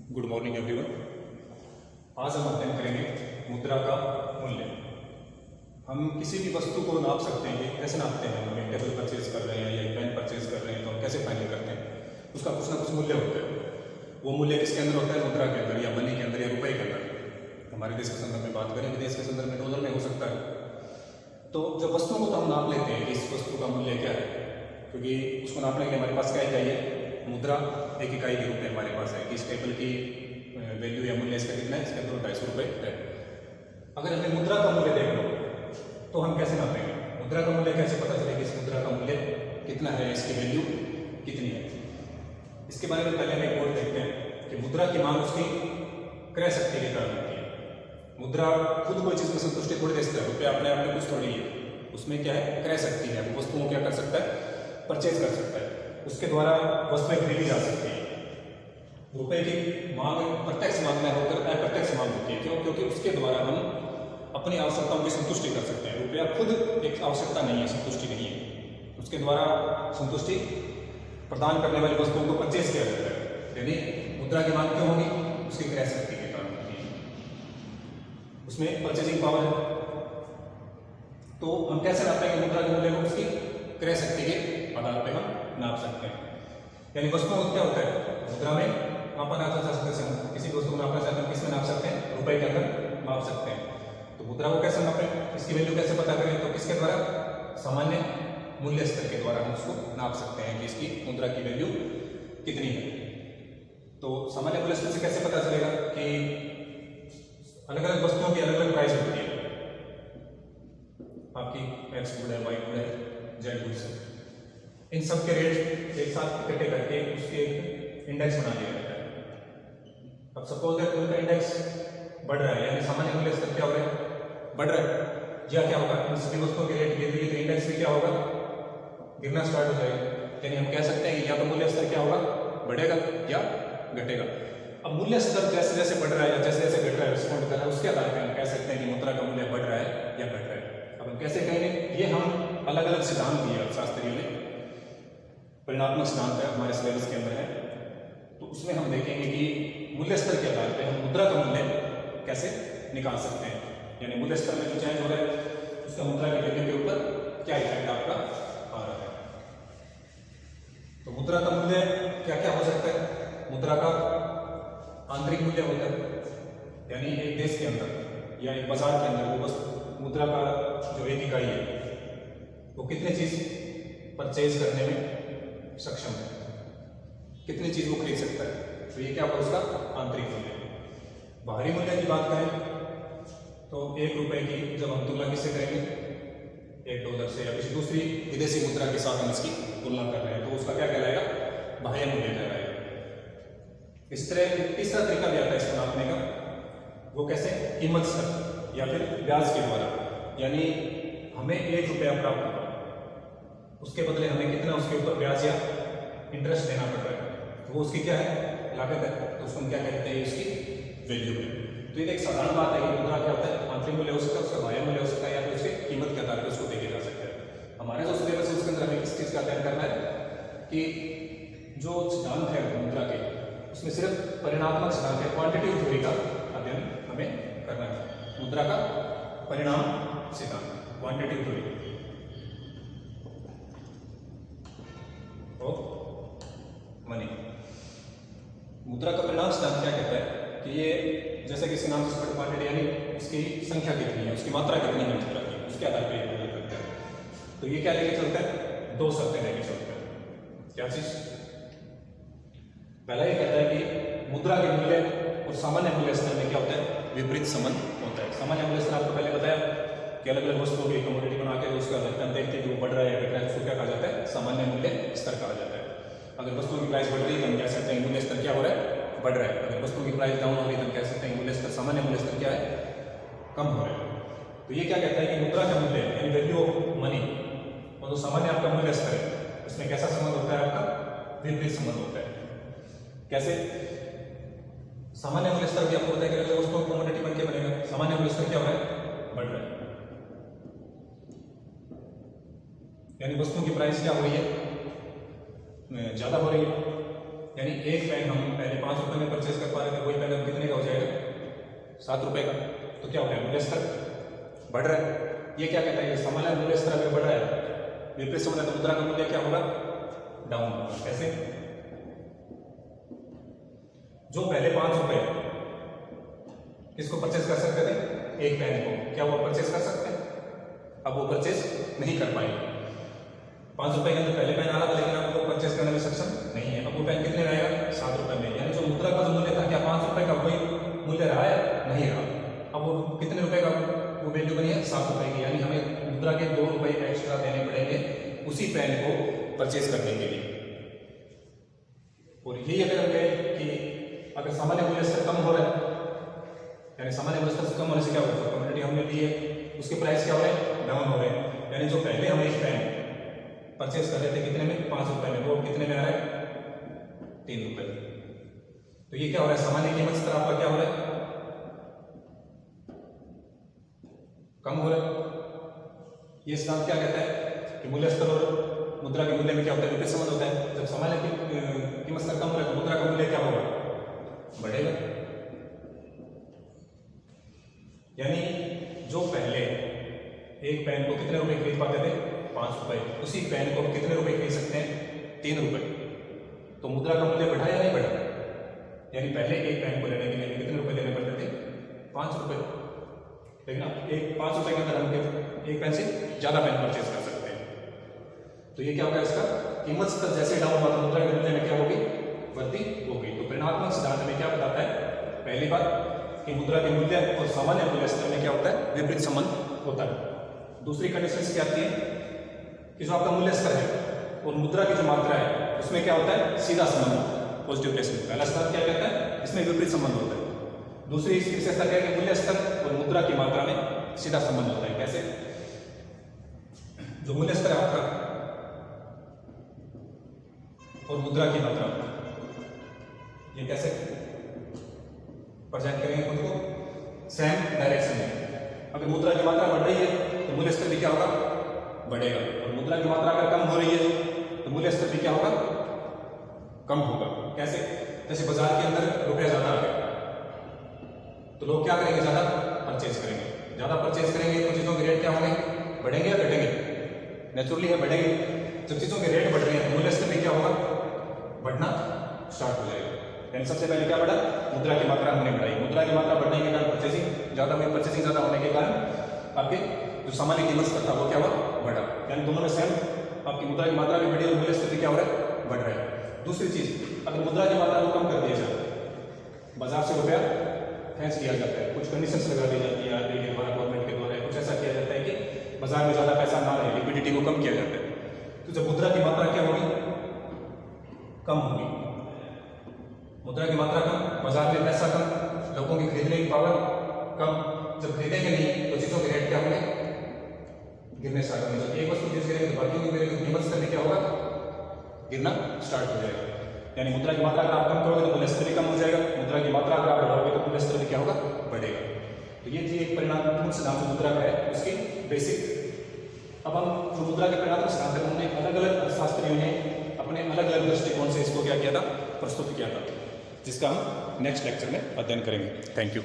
Good morning everyone. आज हम अध्ययन करेंगे मुद्रा का मूल्य। हम किसी भी वस्तु को नाप सकते हैं। कैसे नापते हैं? हम एक टेबल परचेज कर रहे हैं या एक पेन परचेज कर रहे हैं तो हम कैसे फाइनल करते हैं? उसका कुछ ना कुछ मूल्य होता है। वो मूल्य किसके अंदर होता है? मुद्रा के अंदर या मनी के अंदर या रुपए के अंदर। हमारे देश के संदर्भ में बात करें, विदेश के संदर्भ में डॉलर में हो सकता है। तो जब वस्तुओं को तो हम नाप लेते हैं कि इस वस्तु का मूल्य क्या है, क्योंकि उसको नापने के लिए हमारे पास क्या चाहिए? मुद्रा एक इकाई के रूप में हमारे पास है कि इस टेबल की वैल्यू या मूल्य इसका कितना है, इसके अंदर 250 रुपये है। अगर हमें मुद्रा का मूल्य देख लो तो हम कैसे नापेंगे? मुद्रा का मूल्य कैसे पता चलेगा इस मुद्रा का मूल्य कितना है, इसकी वैल्यू कितनी है? इसके बारे में पहले हम एक कोड देखते हैं कि मुद्रा की मांग उसकी क्रय शक्ति के कारण होती है। मुद्रा खुद कोई चीज़ में संतुष्टि थोड़ी दे सकता है, रुपया अपने आप में कुछ थोड़ी है। उसमें क्या है? क्रय शक्ति है। वो वस्तुओं क्या कर सकता है? परचेज कर सकता है। उसके द्वारा वस्तुएं खरीदी जा सकती है। रुपए की मांग प्रत्यक्ष मांग में होकर अप्रत्यक्ष मांग होती है। क्यों? क्योंकि उसके द्वारा हम अपनी आवश्यकताओं की संतुष्टि कर सकते हैं। रुपया खुद एक आवश्यकता नहीं है, संतुष्टि नहीं है। उसके द्वारा संतुष्टि प्रदान करने वाली वस्तुओं को परचेज किया जाता है। यानी मुद्रा की मांग क्यों होगी? उसकी क्रय शक्ति के कारण होती है। उसमें परचेजिंग पावर है। तो हम कैसे नापेंगे मुद्रा के मूल्य को? उसकी क्रय शक्ति के आधार पर हम नाप सकते हैं। यानी वस्तुओं को क्या होता है? मुद्रा में मापा नापा जा सकते हैं। किसी वस्तु को नापना चाहते हैं, किसमें नाप सकते हैं? रुपए के अंदर माप सकते हैं। तो मुद्रा को कैसे नापें? इसकी वैल्यू कैसे पता करें? तो किसके द्वारा? सामान्य मूल्य स्तर के द्वारा हम उसको नाप सकते हैं कि इसकी मुद्रा की वैल्यू कितनी है। तो सामान्य मूल्य स्तर से कैसे पता चलेगा कि अलग अलग वस्तुओं की अलग अलग प्राइस होती है? आपकी एक्स गुड है, वाई गुड है, जेड गुड है, इन सब के रेट एक साथ इकट्ठे करके उसके इंडेक्स बना दिया जाता है। अब सपोज दैट उनका इंडेक्स बढ़ रहा है, यानी सामान्य मूल्य स्तर क्या हो रहा है? बढ़ रहा है। या क्या होगा? इन सभी वस्तुओं के रेट गिर रही है तो इंडेक्स भी क्या होगा? गिरना स्टार्ट हो जाएगा। यानी हम कह सकते हैं कि या तो मूल्य स्तर क्या होगा? बढ़ेगा या घटेगा। अब मूल्य स्तर जैसे जैसे बढ़ रहा है या जैसे जैसे घट रहा है, रिस्पॉन्ड कर रहा है, उसके आधार पर हम कह सकते हैं कि मुद्रा का मूल्य बढ़ रहा है या घट रहा है। अब हम कैसे कहेंगे? ये हम अलग अलग सिद्धांत दिए अर्थशास्त्रियों ने। परिणात्मक सिद्धांत है, हमारे सिलेबस के अंदर है। तो उसमें हम देखेंगे कि मूल्य स्तर के आधार पर हम मुद्रा का मूल्य कैसे निकाल सकते हैं। यानी मूल्य स्तर में जो चेंज हो रहा है उसका मुद्रा की वैल्यू के ऊपर क्या इफेक्ट आपका आ रहा है। तो मुद्रा का मूल्य क्या क्या हो सकता है? मुद्रा का आंतरिक मूल्य होता है, यानी एक देश के अंदर या एक बाजार के अंदर वो वस्तु मुद्रा का जो एक इकाई है वो कितनी चीज परचेज करने में सक्षम है, कितनी चीज वो खरीद सकता है। तो ये क्या होगा? उसका आंतरिक मूल्य। बाहरी मूल्य की बात करें तो ₹1 की जब हम तुलना किससे करेंगे? $1 से या किसी दूसरी विदेशी मुद्रा के साथ हम इसकी तुलना कर रहे हैं तो उसका क्या कहलाएगा? बाह्य मूल्य कहलाएगा। इस तरह तीसरा तरीका भी आता है इसको नापने का। वो कैसे? कीमत स्तर या फिर ब्याज के द्वारा। यानी हमें ₹1 प्राप्त होगा, उसके बदले हमें कितना उसके ऊपर ब्याज या इंटरेस्ट देना पड़ रहा है, तो वो उसकी क्या है? लागत है। तो उसको हम क्या कहते हैं? इसकी वैल्यू है। तो ये एक साधारण बात है कि मुद्रा क्या होता है? आंतरिक मूल्य हो सकता है, उसका बाह्य मूल्य हो सकता है, या फिर उसके कीमत के आधार पर उसको देखे जा सकता है। हमारे जो सिलेबस है उसके अंदर हमें किस चीज़ का अध्ययन करना है कि जो सिद्धांत है मुद्रा के, उसमें सिर्फ परिणात्मक सिद्धांत है, क्वांटिटेटिव थ्योरी का अध्ययन हमें करना है। मुद्रा का परिणाम सिद्धांत, क्वांटिटेटिव थ्योरी मनी। मुद्रा का परिणाम सिद्धांत क्या कहता है कि ये जैसे कि इसके नाम से स्पष्ट क्वांटिटी, यानी उसकी संख्या कितनी है, उसकी मात्रा कितनी है मुद्रा की, उसके आधार पर ये निर्भर करता है। तो ये क्या लेके चलता है? 2 शर्तें लेके चलता है। क्या चीज? पहला ये कहता है कि मुद्रा के मूल्य और सामान्य मूल्य स्तर में क्या होता है? विपरीत संबंध होता है। सामान्य मूल्य स्तर आपको पहले बताया कि अलग अलग वस्तुओं की कमोडिटी बना के उसका हम देखते हैं कि वो बढ़ रहा है घट रहा है, उसको क्या कहा जाता है? सामान्य मूल्य स्तर कहा जाता है। अगर वस्तुओं की प्राइस बढ़ रही है तो हम कह सकते हैं मूल्य स्तर क्या हो रहा है? बढ़ रहा है। अगर वस्तुओं की प्राइस डाउन हो रही है तो हम कह सकते हैं मूल्य स्तर, सामान्य मूल्य स्तर क्या है? कम हो रहा है। तो ये क्या कहता है कि मुद्रा का मूल्य यानी वैल्यू ऑफ मनी और जो सामान्य आपका मूल्य स्तर है उसमें कैसा संबंध होता है? आपका विपरीत संबंध होता है। कैसे? सामान्य मूल्य स्तर भी आपको पता है कि अगर वस्तुओं को कमोडिटी बन के बनेगा, सामान्य मूल्य स्तर क्या हो रहा है? बढ़ रहा है। यानी वस्तुओं की प्राइस क्या हो रही है? ज्यादा हो रही है। यानी एक पेन हम पहले ₹5 में परचेज कर पा रहे थे, 7 रुपए का, तो क्या हो गया, मूल्य स्तर बढ़ रहा है। ये क्या कहता है, ये सामान्य मूल्य स्तर अगर बढ़ रहा है, विपरीत समय तो मुद्रा का मूल्य क्या होगा, डाउन होगा। कैसे, जो पहले 5 रुपए किसको परचेज कर सकते थे, एक पेन को, क्या वो परचेज कर सकते हैं, अब वो परचेज नहीं कर पाएंगे। 5 रुपए के अंदर पहले पेन आ रहा था, लेकिन अब वो परचेज करने में सक्षम नहीं है। अब वो पेन कितने में आएगा, 7 रुपए में। यानी जो मुद्रा का जो मूल्य था, क्या 5 रुपए का वही मूल्य रहा है, नहीं रहा। अब वो कितने रुपए का वो वैल्यू बनी है, 7 रुपए की। यानी हमें मुद्रा के 2 रुपए एक्स्ट्रा देने पड़ेंगे उसी पेन को परचेज करने के लिए। और यही अगर हम कहें कि अगर सामान्य मूल्य स्तर कम हो रहा है, यानी सामान्य मूल्य स्तर कम होने से क्या होगा, कम्युनिटी हमने ली है उसके प्राइस क्या हो रहे हैं, डाउन हो रहे हैं। यानी जो पहले हम एक पेन परचेज कर रहे थे कितने में, 5 रुपए में, वो कितने में आ रहा है, 3 रुपए। तो ये क्या हो रहा है, सामान्य कीमत स्तर आपका क्या हो रहा है, कम हो रहा है। ये सिद्धांत क्या कहता है कि मूल्य स्तर और मुद्रा के मूल्य में क्या होता है, विपरीत संबंध होता है। जब सामान्य कीमत स्तर कम हो रहा है तो मुद्रा का मूल्य क्या होगा, बढ़ेगा। यानी जो पहले एक पेन को कितने रुपए खरीद पाते थे, 5 रुपए, उसी पेन को कितने रुपए खरीद सकते हैं, 3 रुपए। तो मुद्रा का मूल्य बढ़ा या नहीं बढ़ा, यानी पहले एक पेन को लेने के लिए कितने रुपए देने पड़ते थे, 5 रुपए। लेकिन अब एक 5 रुपए के अंदर हम एक पेन से ज्यादा पेन परचेज कर सकते हैं। तो ये क्या होगा, इसका कीमत स्तर जैसे डाउन हुआ तो मुद्रा के मूल्य में क्या होगी, वृद्धि होगी। तो परिणात्मक सिद्धांत में क्या बताता है, पहली बात कि मुद्रा के मूल्य और सामान्य मूल्य स्तर में क्या होता है, विपरीत संबंध होता है। दूसरी कंडीशन क्या आती है कि जो आपका मूल्य स्तर है और मुद्रा की जो मात्रा है उसमें क्या होता है, सीधा संबंध, पॉजिटिव प्लेसमेंट। पहला स्तर क्या कहता है, इसमें विपरीत संबंध होता है। दूसरी इसकी विशेषता क्या है कि मूल्य स्तर और मुद्रा की मात्रा में सीधा संबंध होता है। कैसे, जो मूल्य स्तर है आपका और मुद्रा की मात्रा, ये कैसे प्रेजेंट करेंगे खुद को, सेम डायरेक्शन में। अगर मुद्रा की मात्रा बढ़ रही है तो मूल्य स्तर भी क्या होगा, बढ़ेगा। और मुद्रा की मात्रा अगर कम हो रही है तो मूल्य स्तर भी क्या होगा, कम होगा। कैसे, जैसे बाजार के अंदर रुपया ज्यादा आ गया तो लोग क्या करेंगे, ज्यादा परचेज करेंगे। ज्यादा परचेज करेंगे तो चीजों के रेट क्या होंगे, बढ़ेंगे या घटेंगे, नेचुरली है बढ़ेंगे। जब चीजों के रेट बढ़ रहे हैं तो मूल्य स्तर भी क्या होगा, बढ़ना स्टार्ट हो जाएगा। यानी सबसे पहले क्या बढ़ा, मुद्रा की मात्रा हमने बढ़ाई। मुद्रा की मात्रा बढ़ने के कारण परचेजिंग ज्यादा हुई, परचेजिंग ज्यादा होने के कारण आपके जो सामान्य कीमत स्तर था वो क्या हुआ, बढ़ा। यानी दोनों में सेम, आपकी मुद्रा की मात्रा भी बढ़ी और मूल्य स्तर भी क्या हो रहा है, बढ़ रहा है। दूसरी चीज, अगर मुद्रा की मात्रा को कम कर दिया जाए, बाजार से रुपया खींच लिया जाता है, कुछ कंडीशंस लगा दी जाती है आरबीआई के द्वारा, गवर्नमेंट के द्वारा, कुछ ऐसा किया जाता है कि बाजार में ज्यादा पैसा ना रहे, लिक्विडिटी को कम किया जाता है। तो जब मुद्रा की मात्रा क्या होगी, कम होगी, मुद्रा की मात्रा कम, बाजार में पैसा कम, लोगों की खरीदने की पावर कम। जब खरीदेंगे नहीं तो चीजों के रेट क्या होंगे, गिरने स्टार्ट होंगे। जब एक वस्तु गिरेगी तो बाकी की गिरेगी, तो कीमत स्तर भी क्या होगा, गिरना स्टार्ट हो जाएगा। यानी मुद्रा की मात्रा अगर आप कम करोगे तो मूल्य स्तर भी कम हो जाएगा, मुद्रा की मात्रा अगर आप बढ़ाओगे तो मूल्य स्तर भी क्या होगा, बढ़ेगा। तो ये थी एक परिणामात्मक सिद्धांत मुद्रा का है, उसकी बेसिक। अब हम जो मुद्रा के परिणात्मक सिद्धांत है, उन्होंने अलग अलग अर्थशास्त्रियों ने अपने अलग अलग दृष्टिकोण से इसको क्या किया था, प्रस्तुत किया था, जिसका हम नेक्स्ट लेक्चर में अध्ययन करेंगे। Thank you.